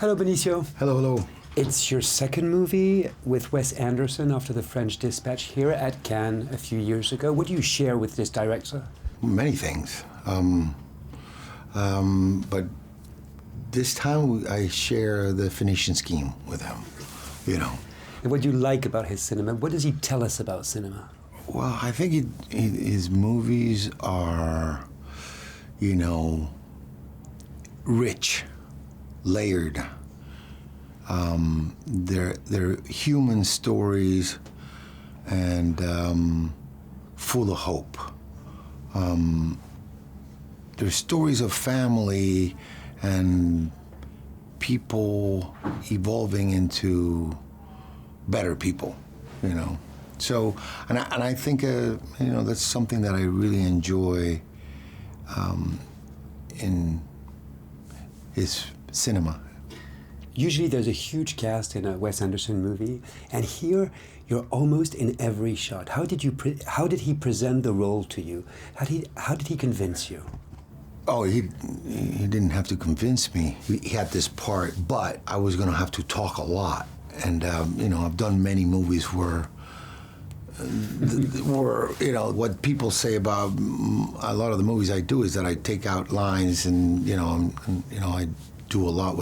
Hello, Benicio. Hello, hello. It's your second movie with Wes Anderson after The French Dispatch here at Cannes a few years ago. What do you share with this director? Many things. But this time I share the Phoenician Scheme with him, you know. And what do you like about his cinema? What does he tell us about cinema? Well, I think his movies are, you know, rich, layered. They're human stories and full of hope. They're stories of family and people evolving into better people, you know. So, and I think, you know, that's something that I really enjoy in his cinema. Usually there's a huge cast in a Wes Anderson movie, and here you're almost in every shot. How did he present the role to you? How did he convince you? Oh, he didn't have to convince me. He had this part, but I was going to have to talk a lot. And, you know, I've done many movies where, you know, what people say about a lot of the movies I do is that I take out lines and, you know, I do a lot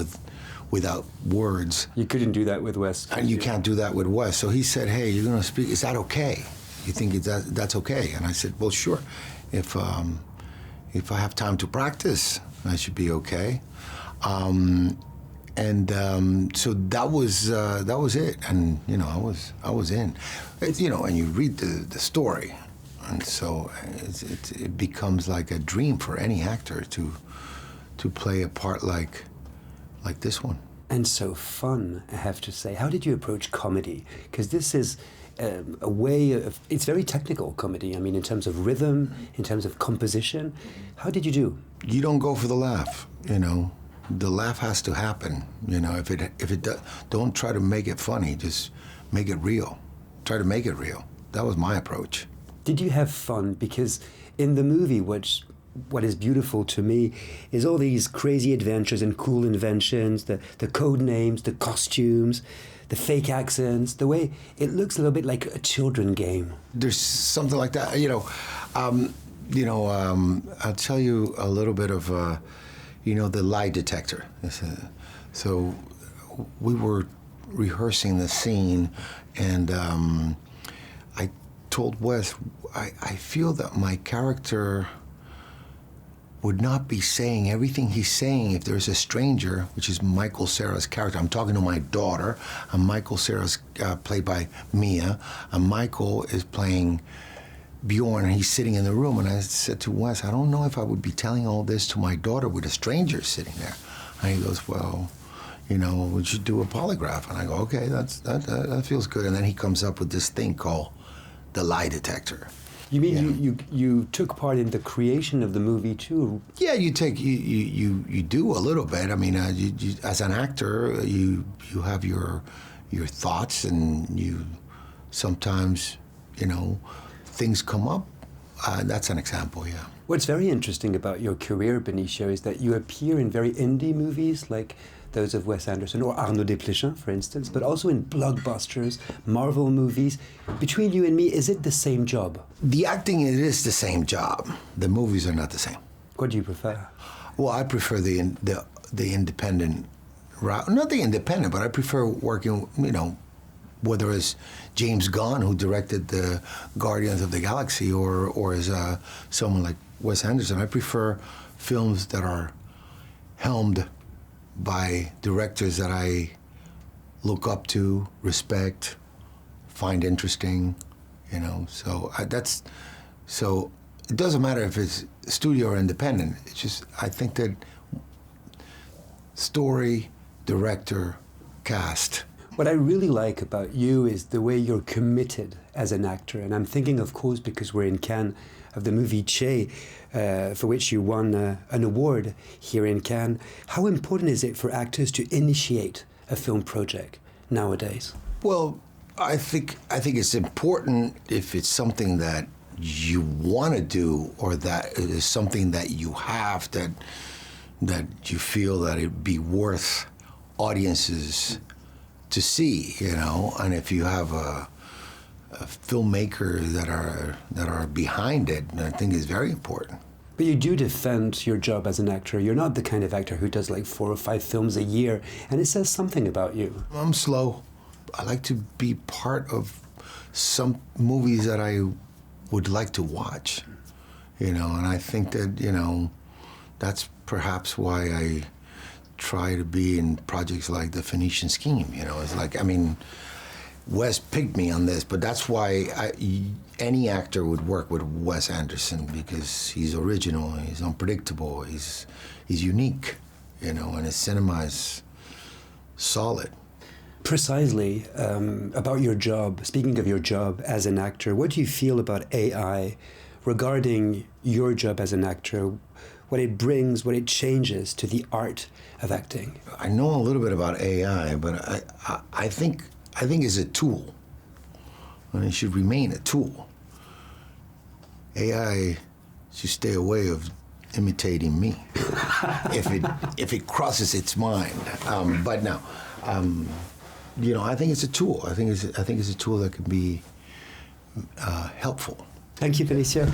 without words. You couldn't do that with Wes. And you can't do that with Wes. So he said, hey, you're going to speak, is that okay? You think that's okay? And I said, well, sure. If I have time to practice, I should be okay. So that was it. And, you know, I was in. You know, and you read the story. And so it becomes like a dream for any actor to play a part like this one. And so fun, I have to say. How did you approach comedy? Because this is a way of, it's very technical comedy. I mean, in terms of rhythm, in terms of composition. How did you do? You don't go for the laugh, you know. The laugh has to happen, you know. If it don't try to make it funny, just make it real. Try to make it real. That was my approach. Did you have fun? Because in the movie, what is beautiful to me is all these crazy adventures and cool inventions, the code names, the costumes, the fake accents, the way it looks a little bit like a children game. There's something like that, you know. I'll tell you a little bit of, you know, the lie detector. So we were rehearsing the scene, and I told Wes, I feel that my character would not be saying everything he's saying if there's a stranger, which is Michael Cera's character. I'm talking to my daughter, and Michael Cera's played by Mia, and Michael is playing Bjorn, and he's sitting in the room. And I said to Wes, I don't know if I would be telling all this to my daughter with a stranger sitting there. And he goes, well, you know, we should do a polygraph. And I go, okay, that feels good. And then he comes up with this thing called the lie detector. You mean you took part in the creation of the movie too? Yeah, you do a little bit. I mean, you, as an actor, you have your thoughts, and you sometimes, you know, things come up. That's an example, yeah. What's very interesting about your career, Benicio, is that you appear in very indie movies like those of Wes Anderson or Arnaud Desplechin, for instance, but also in blockbusters, Marvel movies. Between you and me, is it the same job? The acting, it is the same job. The movies are not the same. What do you prefer? Well, I prefer the independent route. Not the independent, but I prefer working, you know, whether it's James Gunn, who directed the Guardians of the Galaxy, or as someone like Wes Anderson. I prefer films that are helmed by directors that I look up to, respect, find interesting, you know. So so it doesn't matter if it's studio or independent. It's just, I think that story, director, cast. What I really like about you is the way you're committed as an actor. And I'm thinking, of course, because we're in Cannes, of the movie Che, for which you won an award here in Cannes. How important is it for actors to initiate a film project nowadays? Well, I think it's important if it's something that you want to do, or that it is something that you have that you feel that it'd be worth audiences to see, you know, and if you have a filmmaker that are behind it, I think is very important. But you do defend your job as an actor. You're not the kind of actor who does like 4 or 5 films a year, and it says something about you. I'm slow. I like to be part of some movies that I would like to watch, you know, and I think that, you know, that's perhaps why I try to be in projects like the Phoenician Scheme, you know. It's like, I mean, Wes picked me on this, but that's why any actor would work with Wes Anderson, because he's original, he's unpredictable, he's unique, you know, and his cinema is solid. Precisely, about your job, speaking of your job as an actor, what do you feel about AI regarding your job as an actor, what it brings, what it changes to the art of acting? I know a little bit about AI, but I think it's a tool, and it should remain a tool. AI should stay away of imitating me if it crosses its mind. But no, you know, I think it's a tool. I think it's a tool that can be helpful. Thank you, Benicio.